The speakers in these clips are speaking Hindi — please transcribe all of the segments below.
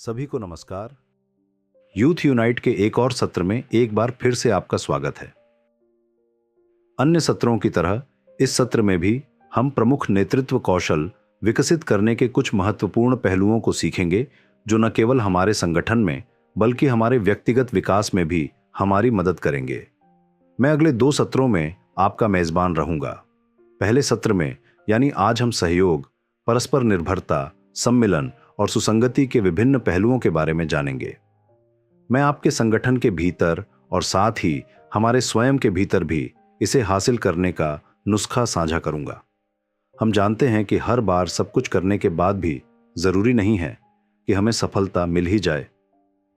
सभी को नमस्कार। यूथ यूनाइट के एक और सत्र में एक बार फिर से आपका स्वागत है। अन्य सत्रों की तरह इस सत्र में भी हम प्रमुख नेतृत्व कौशल विकसित करने के कुछ महत्वपूर्ण पहलुओं को सीखेंगे जो न केवल हमारे संगठन में बल्कि हमारे व्यक्तिगत विकास में भी हमारी मदद करेंगे। मैं अगले 2 सत्रों में आपका मेजबान रहूंगा। पहले सत्र में यानी आज हम सहयोग, परस्पर निर्भरता, सम्मिलन और सुसंगति के विभिन्न पहलुओं के बारे में जानेंगे। मैं आपके संगठन के भीतर और साथ ही हमारे स्वयं के भीतर भी इसे हासिल करने का नुस्खा साझा करूंगा। हम जानते हैं कि हर बार सब कुछ करने के बाद भी जरूरी नहीं है कि हमें सफलता मिल ही जाए।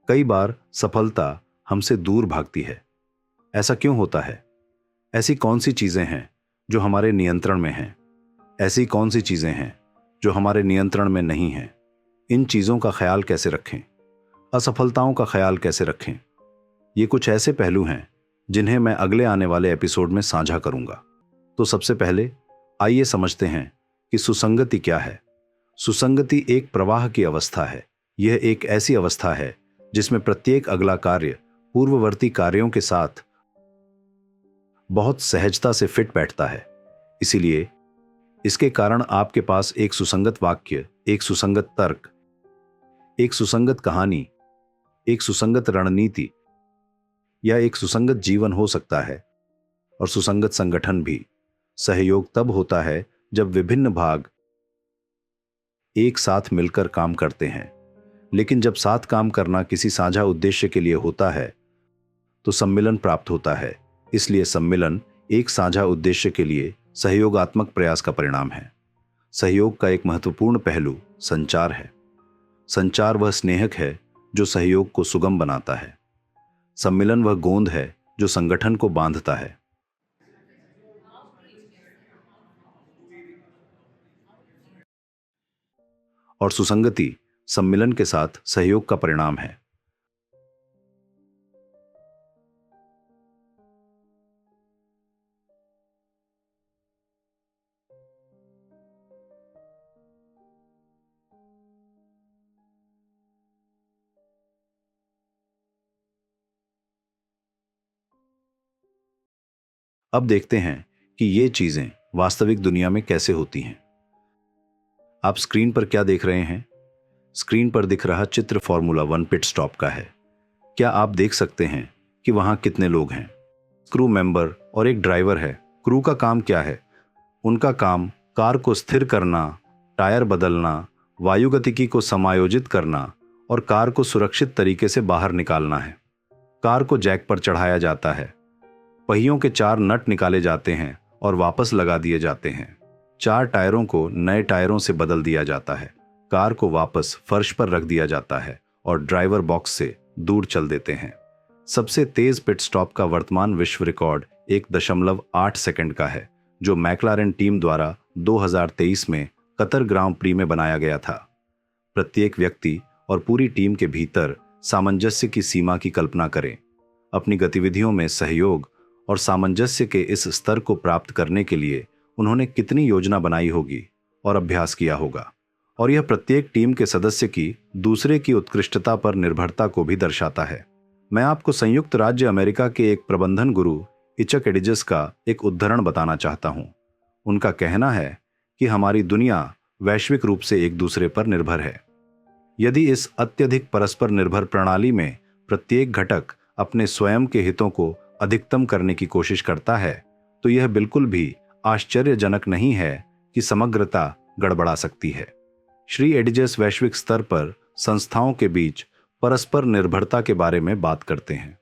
कई बार सफलता हमसे दूर भागती है। ऐसा क्यों होता है? ऐसी कौन सी चीजें हैं जो हमारे नियंत्रण में हैं? ऐसी कौन सी चीजें हैं जो हमारे नियंत्रण में नहीं हैं? इन चीजों का ख्याल कैसे रखें? असफलताओं का ख्याल कैसे रखें? ये कुछ ऐसे पहलू हैं जिन्हें मैं अगले आने वाले एपिसोड में साझा करूंगा। तो सबसे पहले आइए समझते हैं कि सुसंगति क्या है। सुसंगति एक प्रवाह की अवस्था है। यह एक ऐसी अवस्था है जिसमें प्रत्येक अगला कार्य पूर्ववर्ती कार्यों के साथ बहुत सहजता से फिट बैठता है। इसीलिए इसके कारण आपके पास एक सुसंगत वाक्य, एक सुसंगत तर्क, एक सुसंगत कहानी, एक सुसंगत रणनीति या एक सुसंगत जीवन हो सकता है। और सुसंगत संगठन भी। सहयोग तब होता है जब विभिन्न भाग एक साथ मिलकर काम करते हैं। लेकिन जब साथ काम करना किसी साझा उद्देश्य के लिए होता है तो सम्मिलन प्राप्त होता है। इसलिए सम्मिलन एक साझा उद्देश्य के लिए सहयोगात्मक प्रयास का परिणाम है। सहयोग का एक महत्वपूर्ण पहलू संचार है। संचार वह स्नेहक है जो सहयोग को सुगम बनाता है। सम्मिलन वह गोंद है जो संगठन को बांधता है। और सुसंगति सम्मिलन के साथ सहयोग का परिणाम है। अब देखते हैं कि ये चीजें वास्तविक दुनिया में कैसे होती हैं। आप स्क्रीन पर क्या देख रहे हैं? स्क्रीन पर दिख रहा चित्र फॉर्मूला 1 पिट स्टॉप का है। क्या आप देख सकते हैं कि वहां कितने लोग हैं? क्रू मेंबर और एक ड्राइवर है। क्रू का काम क्या है? उनका काम कार को स्थिर करना, टायर बदलना, वायुगतिकी को समायोजित करना और कार को सुरक्षित तरीके से बाहर निकालना है। कार को जैक पर चढ़ाया जाता है। पहियों के 4 नट निकाले जाते हैं और वापस लगा दिए जाते हैं। 4 टायरों को नए टायरों से बदल दिया जाता है। कार को वापस फर्श पर रख दिया जाता है और ड्राइवर बॉक्स से दूर चल देते हैं। सबसे तेज पिट स्टॉप का वर्तमान विश्व रिकॉर्ड 1.8 सेकंड का है, जो मैक्लारेन टीम द्वारा 2023 में कतर ग्रां प्री में बनाया गया था। प्रत्येक व्यक्ति और पूरी टीम के भीतर सामंजस्य की सीमा की कल्पना करें। अपनी गतिविधियों में सहयोग और सामंजस्य के इस स्तर को प्राप्त करने के लिए उन्होंने कितनी योजना बनाई होगी और अभ्यास किया होगा। और यह प्रत्येक टीम के सदस्य की दूसरे की उत्कृष्टता पर निर्भरता को भी दर्शाता है। मैं आपको संयुक्त राज्य अमेरिका के एक प्रबंधन गुरु इचक एडिजस का एक उद्धरण बताना चाहता हूं। उनका कहना है कि हमारी दुनिया वैश्विक रूप से एक दूसरे पर निर्भर है। यदि इस अत्यधिक परस्पर निर्भर प्रणाली में प्रत्येक घटक अपने स्वयं के हितों को अधिकतम करने की कोशिश करता है तो यह बिल्कुल भी आश्चर्यजनक नहीं है कि समग्रता गड़बड़ा सकती है। श्री एडिजस वैश्विक स्तर पर संस्थाओं के बीच परस्पर निर्भरता के बारे में बात करते हैं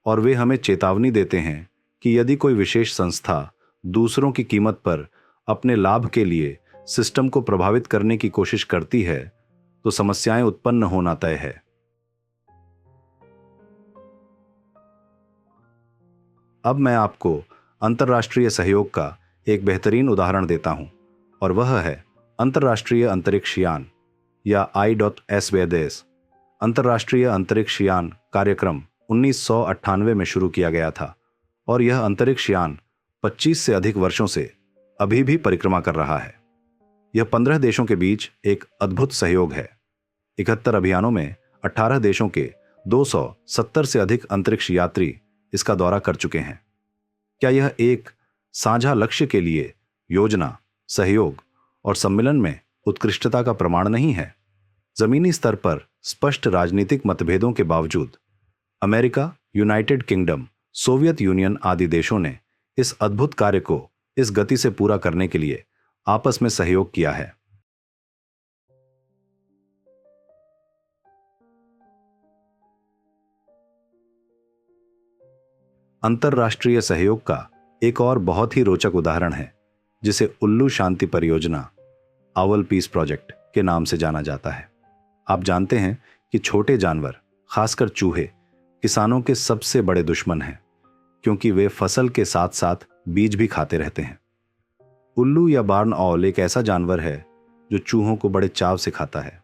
और वे हमें चेतावनी देते हैं कि यदि कोई विशेष संस्था दूसरों की कीमत पर अपने लाभ के लिए सिस्टम को प्रभावित करने की कोशिश करती है तो समस्याएं उत्पन्न होना तय है। अब मैं आपको अंतर्राष्ट्रीय सहयोग का एक बेहतरीन उदाहरण देता हूं और वह है अंतर्राष्ट्रीय अंतरिक्ष यान या ISS। अंतर्राष्ट्रीय अंतरिक्ष यान कार्यक्रम 1998 में शुरू किया गया था और यह अंतरिक्ष यान 25 से अधिक वर्षों से अभी भी परिक्रमा कर रहा है। यह 15 देशों के बीच एक अद्भुत सहयोग है। 71 अभियानों में 18 देशों के 270 से अधिक अंतरिक्ष यात्री इसका दौरा कर चुके हैं। क्या यह एक साझा लक्ष्य के लिए योजना, सहयोग और सम्मिलन में उत्कृष्टता का प्रमाण नहीं है? जमीनी स्तर पर स्पष्ट राजनीतिक मतभेदों के बावजूद America, United kingdom, Soviet union आदि देशों ने इस अद्भुत कार्य को इस गति से पूरा करने के लिए आपस में सहयोग किया है। अंतर्राष्ट्रीय सहयोग का एक और बहुत ही रोचक उदाहरण है, जिसे उल्लू शांति परियोजना, आउल पीस प्रोजेक्ट के नाम से जाना जाता है। आप जानते हैं कि छोटे जानवर, खासकर चूहे, किसानों के सबसे बड़े दुश्मन हैं, क्योंकि वे फसल के साथ साथ बीज भी खाते रहते हैं। उल्लू या बार्न ऑल एक ऐसा जानवर है जो चूहों को बड़े चाव से खाता है।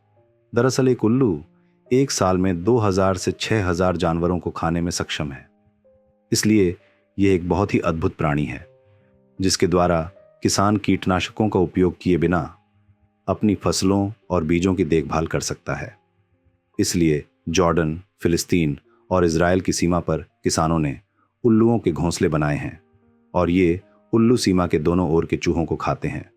दरअसल एक उल्लू एक साल में 2000 से 6000 जानवरों को खाने में सक्षम है। इसलिए यह एक बहुत ही अद्भुत प्राणी है, जिसके द्वारा किसान कीटनाशकों का उपयोग किए बिना अपनी फसलों और बीजों की देखभाल कर सकता है। इसलिए जॉर्डन, फिलिस्तीन और इजराइल की सीमा पर किसानों ने उल्लुओं के घोंसले बनाए हैं और ये उल्लू सीमा के दोनों ओर के चूहों को खाते हैं।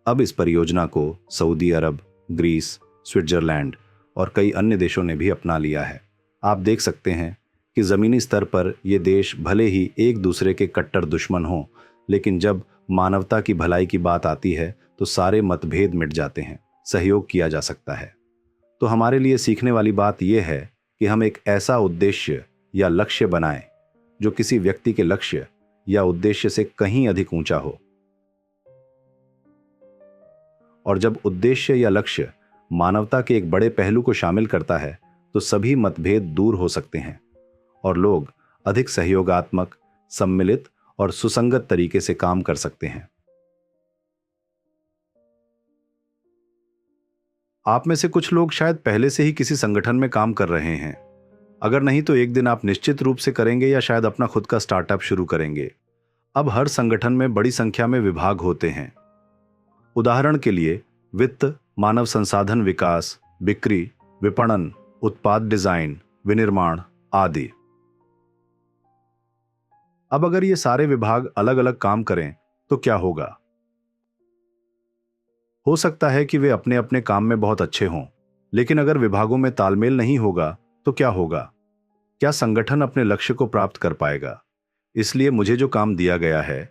अब इस परियोजना को सऊदी अरब, ग्रीस, स्विट्जरलैंड और कई अन्य देशों ने भी अपना लिया है। आप देख सकते हैं कि जमीनी स्तर पर ये देश भले ही एक दूसरे के कट्टर दुश्मन हों, लेकिन जब मानवता की भलाई की बात आती है तो सारे मतभेद मिट जाते हैं, सहयोग किया जा सकता है। तो हमारे लिए सीखने वाली बात यह है कि हम एक ऐसा उद्देश्य या लक्ष्य बनाएं जो किसी व्यक्ति के लक्ष्य या उद्देश्य से कहीं अधिक ऊंचा हो। और जब उद्देश्य या लक्ष्य मानवता के एक बड़े पहलू को शामिल करता है तो सभी मतभेद दूर हो सकते हैं और लोग अधिक सहयोगात्मक, सम्मिलित और सुसंगत तरीके से काम कर सकते हैं। आप में से कुछ लोग शायद पहले से ही किसी संगठन में काम कर रहे हैं। अगर नहीं तो एक दिन आप निश्चित रूप से करेंगे या शायद अपना खुद का स्टार्टअप शुरू करेंगे। अब हर संगठन में बड़ी संख्या में विभाग होते हैं। उदाहरण के लिए वित्त, मानव संसाधन विकास, बिक्री, विपणन, उत्पाद डिजाइन, विनिर्माण आदि। अब अगर ये सारे विभाग अलग अलग काम करें तो क्या होगा? हो सकता है कि वे अपने अपने काम में बहुत अच्छे हों, लेकिन अगर विभागों में तालमेल नहीं होगा तो क्या होगा? क्या संगठन अपने लक्ष्य को प्राप्त कर पाएगा? इसलिए मुझे जो काम दिया गया है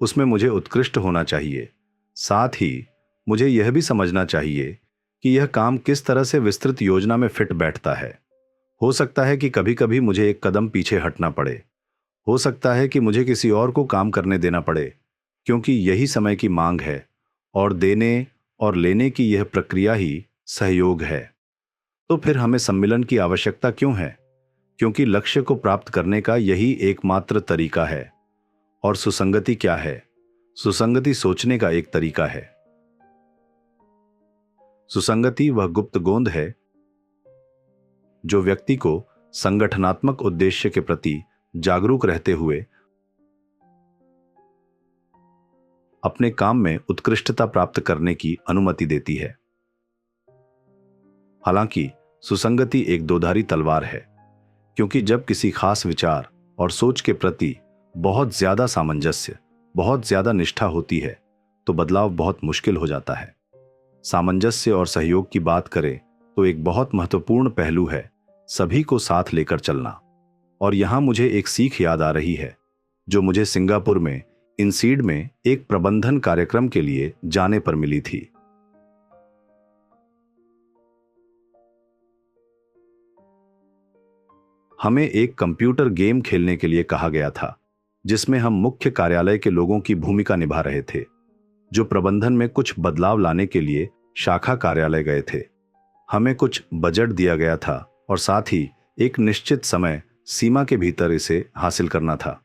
उसमें मुझे उत्कृष्ट होना चाहिए। साथ ही मुझे यह भी समझना चाहिए कि यह काम किस तरह से विस्तृत योजना में फिट बैठता है। हो सकता है कि कभी कभी मुझे एक कदम पीछे हटना पड़े। हो सकता है कि मुझे किसी और को काम करने देना पड़े, क्योंकि यही समय की मांग है और देने और लेने की यह प्रक्रिया ही सहयोग है। तो फिर हमें सम्मिलन की आवश्यकता क्यों है? क्योंकि लक्ष्य को प्राप्त करने का यही एकमात्र तरीका है। और सुसंगति क्या है? सुसंगति सोचने का एक तरीका है। सुसंगति वह गुप्त गोंद है जो व्यक्ति को संगठनात्मक उद्देश्य के प्रति जागरूक रहते हुए अपने काम में उत्कृष्टता प्राप्त करने की अनुमति देती है। हालांकि सुसंगति एक दोधारी तलवार है, क्योंकि जब किसी खास विचार और सोच के प्रति बहुत ज्यादा सामंजस्य, बहुत ज्यादा निष्ठा होती है तो बदलाव बहुत मुश्किल हो जाता है। सामंजस्य और सहयोग की बात करें तो एक बहुत महत्वपूर्ण पहलू है सभी को साथ लेकर चलना। और यहां मुझे एक सीख याद आ रही है जो मुझे सिंगापुर में इनसीड में एक प्रबंधन कार्यक्रम के लिए जाने पर मिली थी। हमें एक कंप्यूटर गेम खेलने के लिए कहा गया था, जिसमें हम मुख्य कार्यालय के लोगों की भूमिका निभा रहे थे, जो प्रबंधन में कुछ बदलाव लाने के लिए शाखा कार्यालय गए थे। हमें कुछ बजट दिया गया था और साथ ही एक निश्चित समय सीमा के भीतर इसे हासिल करना था।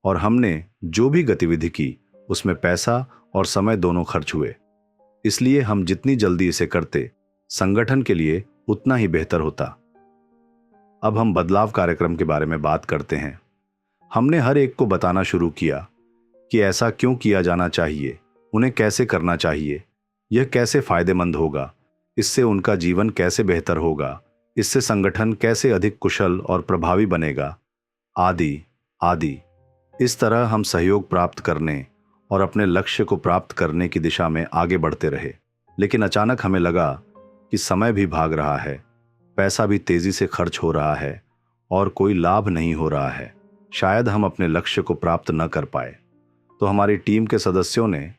और हमने जो भी गतिविधि की उसमें पैसा और समय दोनों खर्च हुए। इसलिए हम जितनी जल्दी इसे करते संगठन के लिए उतना ही बेहतर होता। अब हम बदलाव कार्यक्रम के बारे में बात करते हैं। हमने हर एक को बताना शुरू किया कि ऐसा क्यों किया जाना चाहिए, उन्हें कैसे करना चाहिए, यह कैसे फायदेमंद होगा, इससे उनका जीवन कैसे बेहतर होगा, इससे संगठन कैसे अधिक कुशल और प्रभावी बनेगा, आदि आदि। इस तरह हम सहयोग प्राप्त करने और अपने लक्ष्य को प्राप्त करने की दिशा में आगे बढ़ते रहे। लेकिन अचानक हमें लगा कि समय भी भाग रहा है, पैसा भी तेजी से खर्च हो रहा है और कोई लाभ नहीं हो रहा है। शायद हम अपने लक्ष्य को प्राप्त न कर पाए। तो हमारी टीम के सदस्यों ने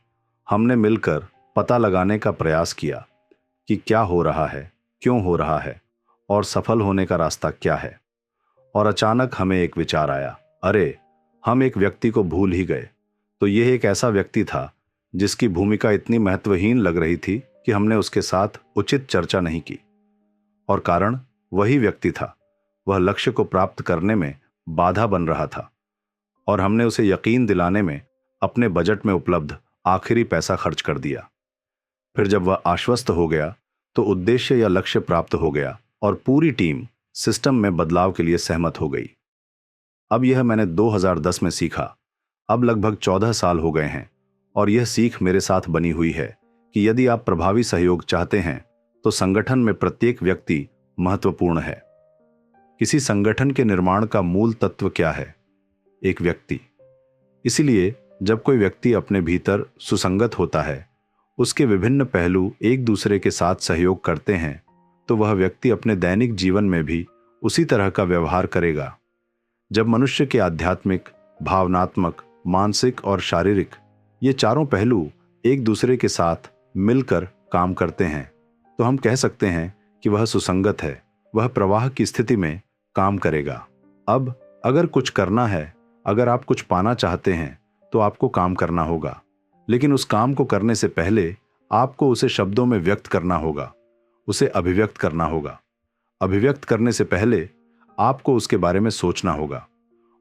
हमने मिलकर पता लगाने का प्रयास किया कि क्या हो रहा है, क्यों हो रहा है और सफल होने का रास्ता क्या है। और अचानक हमें एक विचार आया, अरे हम एक व्यक्ति को भूल ही गए। तो यह एक ऐसा व्यक्ति था जिसकी भूमिका इतनी महत्वहीन लग रही थी कि हमने उसके साथ उचित चर्चा नहीं की। और कारण वही व्यक्ति था, वह लक्ष्य को प्राप्त करने में बाधा बन रहा था और हमने उसे यकीन दिलाने में अपने बजट में उपलब्ध आखिरी पैसा खर्च कर दिया। फिर जब वह आश्वस्त हो गया तो उद्देश्य या लक्ष्य प्राप्त हो गया और पूरी टीम सिस्टम में बदलाव के लिए सहमत हो गई। अब यह मैंने 2010 में सीखा। अब लगभग 14 साल हो गए हैं और यह सीख मेरे साथ बनी हुई है कि यदि आप प्रभावी सहयोग चाहते हैं तो संगठन में प्रत्येक व्यक्ति महत्वपूर्ण है। किसी संगठन के निर्माण का मूल तत्व क्या है? एक व्यक्ति। इसलिए जब कोई व्यक्ति अपने भीतर सुसंगत होता है, उसके विभिन्न पहलू एक दूसरे के साथ सहयोग करते हैं, तो वह व्यक्ति अपने दैनिक जीवन में भी उसी तरह का व्यवहार करेगा। जब मनुष्य के आध्यात्मिक, भावनात्मक, मानसिक और शारीरिक ये चारों पहलू एक दूसरे के साथ मिलकर काम करते हैं, तो हम कह सकते हैं कि वह सुसंगत है, वह प्रवाह की स्थिति में काम करेगा। अब अगर कुछ करना है, अगर आप कुछ पाना चाहते हैं तो आपको काम करना होगा, लेकिन उस काम को करने से पहले आपको उसे शब्दों में व्यक्त करना होगा, उसे अभिव्यक्त करना होगा। अभिव्यक्त करने से पहले आपको उसके बारे में सोचना होगा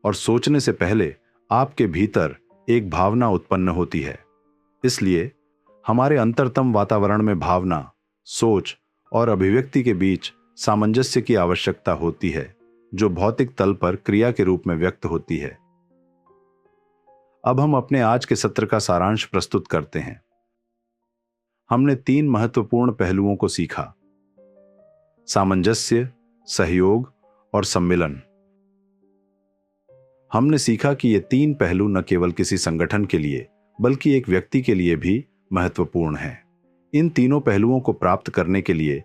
और सोचने से पहले आपके भीतर एक भावना उत्पन्न होती है। इसलिए हमारे अंतरतम वातावरण में भावना, सोच और अभिव्यक्ति के बीच सामंजस्य की आवश्यकता होती है, जो भौतिक तल पर क्रिया के रूप में व्यक्त होती है। अब हम अपने आज के सत्र का सारांश प्रस्तुत करते हैं। हमने 3 महत्वपूर्ण पहलुओं को सीखा: सामंजस्य, सहयोग और सम्मिलन। हमने सीखा कि ये 3 पहलू न केवल किसी संगठन के लिए बल्कि एक व्यक्ति के लिए भी महत्वपूर्ण हैं। इन तीनों पहलुओं को प्राप्त करने के लिए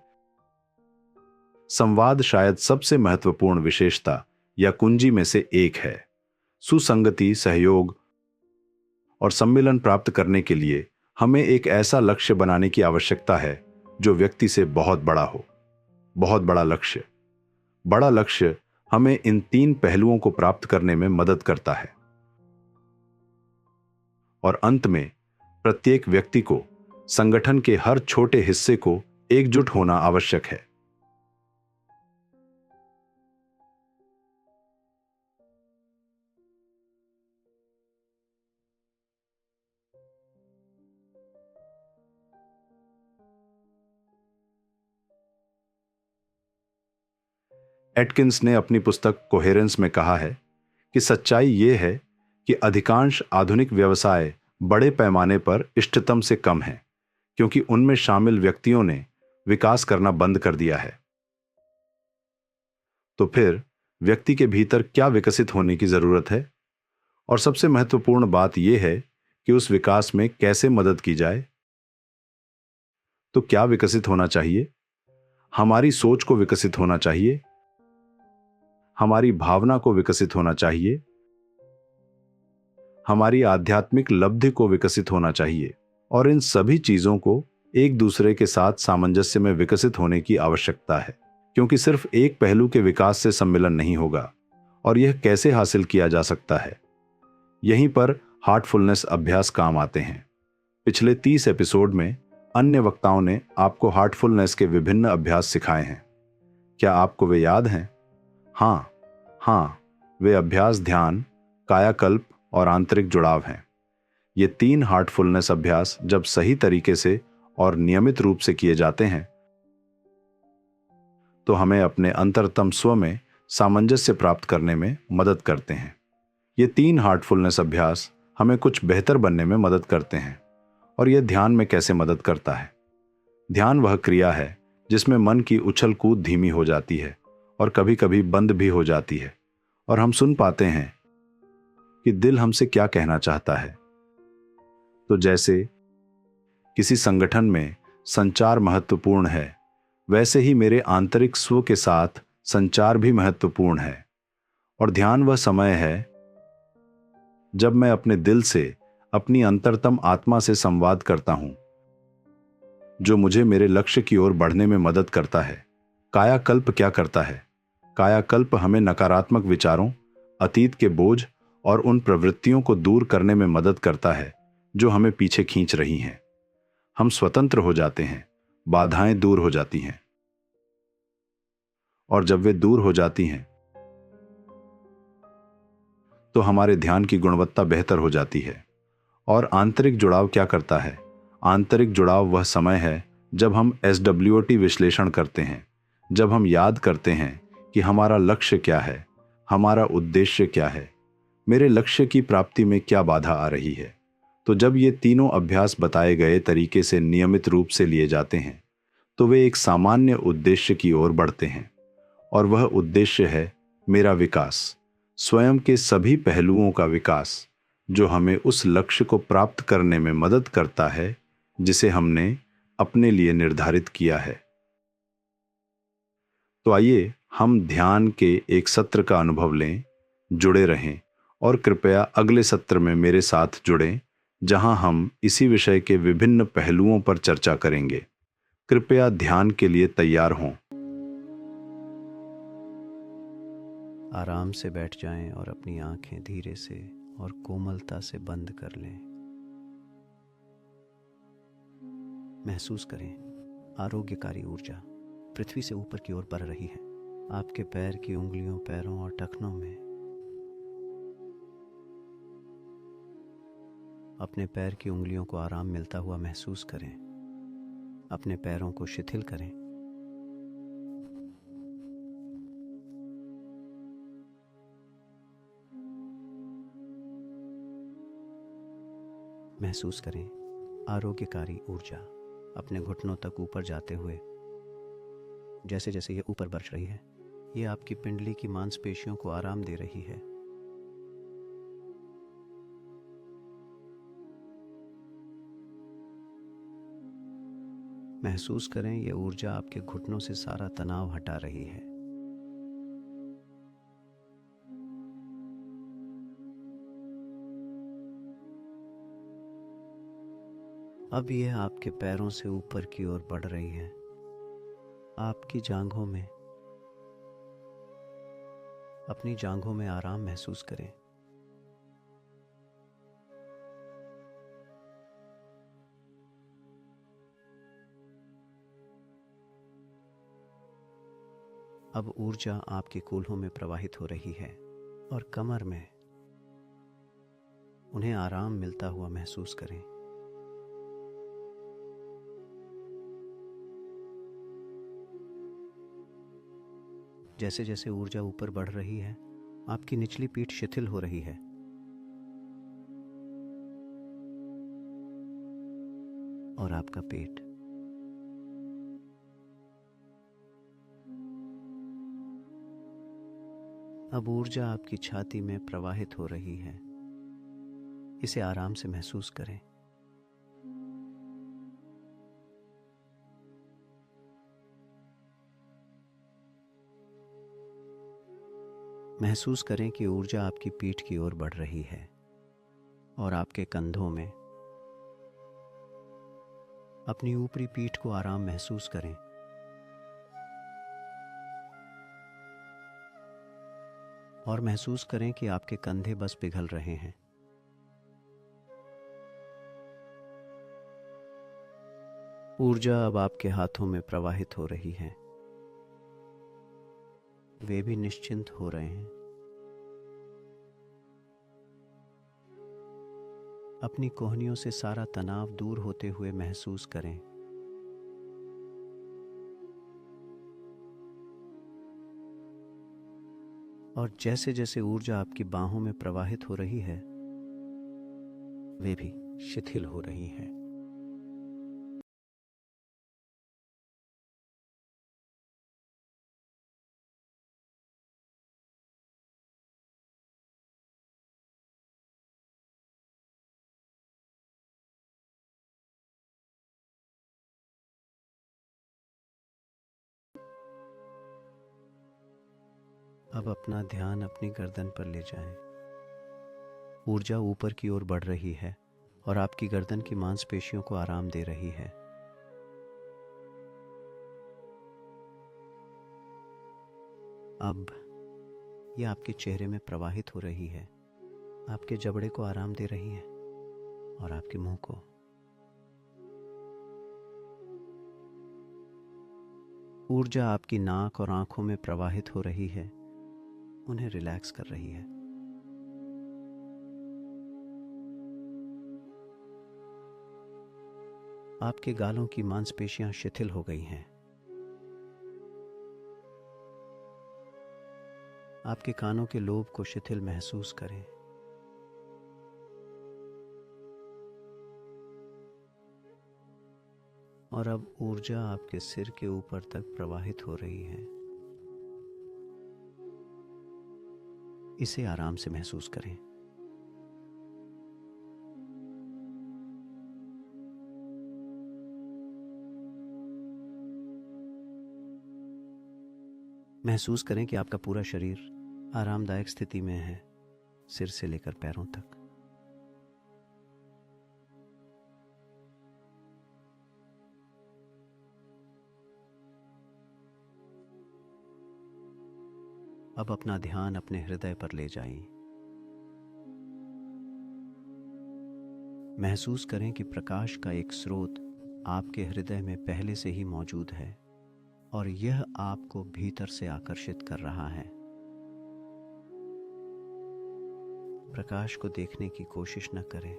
संवाद शायद सबसे महत्वपूर्ण विशेषता या कुंजी में से एक है। सुसंगति, सहयोग और सम्मिलन प्राप्त करने के लिए हमें एक ऐसा लक्ष्य बनाने की आवश्यकता है जो व्यक्ति से बहुत बड़ा हो। बहुत बड़ा लक्ष्य। बड़ा लक्ष्य हमें इन 3 पहलुओं को प्राप्त करने में मदद करता है। और अंत में प्रत्येक व्यक्ति को संगठन के हर छोटे हिस्से को एकजुट होना आवश्यक है। एटकिंस ने अपनी पुस्तक कोहेरेंस में कहा है कि सच्चाई यह है कि अधिकांश आधुनिक व्यवसाय बड़े पैमाने पर इष्टतम से कम हैं, क्योंकि उनमें शामिल व्यक्तियों ने विकास करना बंद कर दिया है। तो फिर व्यक्ति के भीतर क्या विकसित होने की जरूरत है? और सबसे महत्वपूर्ण बात यह है कि उस विकास में कैसे मदद की जाए। तो क्या विकसित होना चाहिए? हमारी सोच को विकसित होना चाहिए, हमारी भावना को विकसित होना चाहिए, हमारी आध्यात्मिक लब्धि को विकसित होना चाहिए, और इन सभी चीजों को एक दूसरे के साथ सामंजस्य में विकसित होने की आवश्यकता है, क्योंकि सिर्फ एक पहलू के विकास से सम्मिलन नहीं होगा। और यह कैसे हासिल किया जा सकता है? यहीं पर हार्टफुलनेस अभ्यास काम आते हैं। पिछले 30 एपिसोड में अन्य वक्ताओं ने आपको हार्टफुलनेस के विभिन्न अभ्यास सिखाए हैं। क्या आपको वे याद हैं? हाँ, वे अभ्यास ध्यान, कायाकल्प और आंतरिक जुड़ाव हैं। ये 3 हार्टफुलनेस अभ्यास जब सही तरीके से और नियमित रूप से किए जाते हैं तो हमें अपने अंतरतम स्व में सामंजस्य प्राप्त करने में मदद करते हैं। ये 3 हार्टफुलनेस अभ्यास हमें कुछ बेहतर बनने में मदद करते हैं। और यह ध्यान में कैसे मदद करता है? ध्यान वह क्रिया है जिसमें मन की उछल कूद धीमी हो जाती है और कभी कभी बंद भी हो जाती है, और हम सुन पाते हैं कि दिल हमसे क्या कहना चाहता है। तो जैसे किसी संगठन में संचार महत्वपूर्ण है, वैसे ही मेरे आंतरिक स्व के साथ संचार भी महत्वपूर्ण है। और ध्यान वह समय है जब मैं अपने दिल से, अपनी अंतरतम आत्मा से संवाद करता हूं, जो मुझे मेरे लक्ष्य की ओर बढ़ने में मदद करता है। कायाकल्प क्या करता है? कायाकल्प हमें नकारात्मक विचारों, अतीत के बोझ और उन प्रवृत्तियों को दूर करने में मदद करता है जो हमें पीछे खींच रही हैं। हम स्वतंत्र हो जाते हैं, बाधाएं दूर हो जाती हैं, और जब वे दूर हो जाती हैं तो हमारे ध्यान की गुणवत्ता बेहतर हो जाती है। और आंतरिक जुड़ाव क्या करता है? आंतरिक जुड़ाव वह समय है जब हम SWOT विश्लेषण करते हैं, जब हम याद करते हैं कि हमारा लक्ष्य क्या है, हमारा उद्देश्य क्या है, मेरे लक्ष्य की प्राप्ति में क्या बाधा आ रही है। तो जब ये तीनों अभ्यास बताए गए तरीके से नियमित रूप से लिए जाते हैं तो वे एक सामान्य उद्देश्य की ओर बढ़ते हैं, और वह उद्देश्य है मेरा विकास, स्वयं के सभी पहलुओं का विकास, जो हमें उस लक्ष्य को प्राप्त करने में मदद करता है जिसे हमने अपने लिए निर्धारित किया है। तो आइए हम ध्यान के एक सत्र का अनुभव लें, जुड़े रहें, और कृपया अगले सत्र में मेरे साथ जुड़ें, जहां हम इसी विषय के विभिन्न पहलुओं पर चर्चा करेंगे। कृपया ध्यान के लिए तैयार हों। आराम से बैठ जाएं और अपनी आंखें धीरे से और कोमलता से बंद कर लें। महसूस करें आरोग्यकारी ऊर्जा पृथ्वी से ऊपर की ओर बढ़ रही है। आपके पैर की उंगलियों, पैरों और टखनों में। अपने पैर की उंगलियों को आराम मिलता हुआ महसूस करें। अपने पैरों को शिथिल करें। महसूस करें आरोग्यकारी ऊर्जा अपने घुटनों तक ऊपर जाते हुए। जैसे जैसे ये ऊपर बढ़ रही है, ये आपकी पिंडली की मांसपेशियों को आराम दे रही है। महसूस करें ये ऊर्जा आपके घुटनों से सारा तनाव हटा रही है। अब यह आपके पैरों से ऊपर की ओर बढ़ रही है, आपकी जांघों में। अपनी जांघों में आराम महसूस करें। अब ऊर्जा आपके कूल्हों में प्रवाहित हो रही है और कमर में। उन्हें आराम मिलता हुआ महसूस करें। जैसे जैसे ऊर्जा ऊपर बढ़ रही है, आपकी निचली पीठ शिथिल हो रही है। और आपका पेट। अब ऊर्जा आपकी छाती में प्रवाहित हो रही है। इसे आराम से महसूस करें। महसूस करें कि ऊर्जा आपकी पीठ की ओर बढ़ रही है और आपके कंधों में। अपनी ऊपरी पीठ को आराम महसूस करें। और महसूस करें कि आपके कंधे बस पिघल रहे हैं। ऊर्जा अब आपके हाथों में प्रवाहित हो रही है। वे भी निश्चिंत हो रहे हैं। अपनी कोहनियों से सारा तनाव दूर होते हुए महसूस करें। और जैसे जैसे ऊर्जा आपकी बाहों में प्रवाहित हो रही है, वे भी शिथिल हो रही हैं। अब अपना ध्यान अपनी गर्दन पर ले जाएं। ऊर्जा ऊपर की ओर बढ़ रही है और आपकी गर्दन की मांसपेशियों को आराम दे रही है। अब यह आपके चेहरे में प्रवाहित हो रही है, आपके जबड़े को आराम दे रही है और आपके मुंह को। ऊर्जा आपकी नाक और आंखों में प्रवाहित हो रही है, उन्हें रिलैक्स कर रही है। आपके गालों की मांसपेशियां शिथिल हो गई हैं। आपके कानों के लोब को शिथिल महसूस करें। और अब ऊर्जा आपके सिर के ऊपर तक प्रवाहित हो रही है। इसे आराम से महसूस करें। महसूस करें कि आपका पूरा शरीर आरामदायक स्थिति में है, सिर से लेकर पैरों तक। अब अपना ध्यान अपने हृदय पर ले जाएं। महसूस करें कि प्रकाश का एक स्रोत आपके हृदय में पहले से ही मौजूद है और यह आपको भीतर से आकर्षित कर रहा है। प्रकाश को देखने की कोशिश न करें,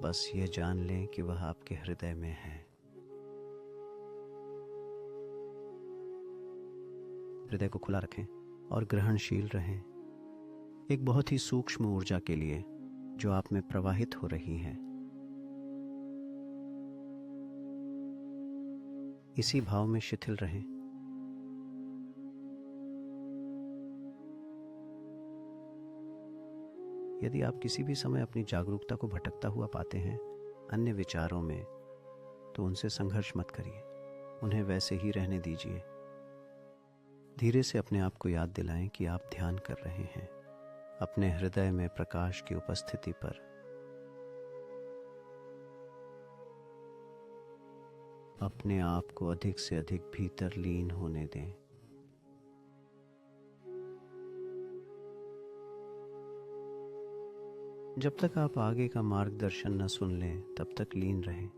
बस यह जान लें कि वह आपके हृदय में है। हृदय को खुला रखें और ग्रहणशील रहें, एक बहुत ही सूक्ष्म ऊर्जा के लिए जो आप में प्रवाहित हो रही है। इसी भाव में शिथिल रहें। यदि आप किसी भी समय अपनी जागरूकता को भटकता हुआ पाते हैं अन्य विचारों में, तो उनसे संघर्ष मत करिए, उन्हें वैसे ही रहने दीजिए। धीरे से अपने आप को याद दिलाएं कि आप ध्यान कर रहे हैं अपने हृदय में प्रकाश की उपस्थिति पर। अपने आप को अधिक से अधिक भीतर लीन होने दें। जब तक आप आगे का मार्गदर्शन न सुन लें, तब तक लीन रहें।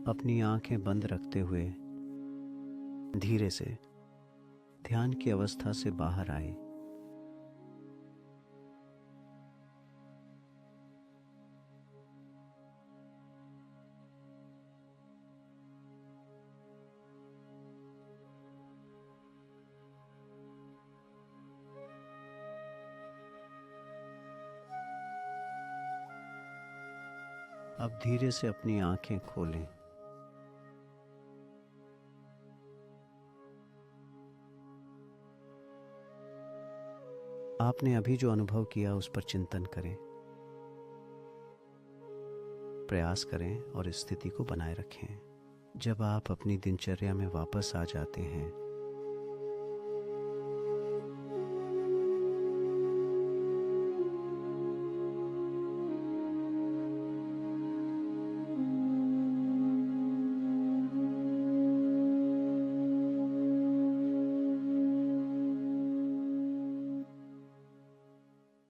अपनी आंखें बंद रखते हुए धीरे से ध्यान की अवस्था से बाहर आए। अब धीरे से अपनी आंखें खोलें। आपने अभी जो अनुभव किया उस पर चिंतन करें, प्रयास करें और इस स्थिति को बनाए रखें। जब आप अपनी दिनचर्या में वापस आ जाते हैं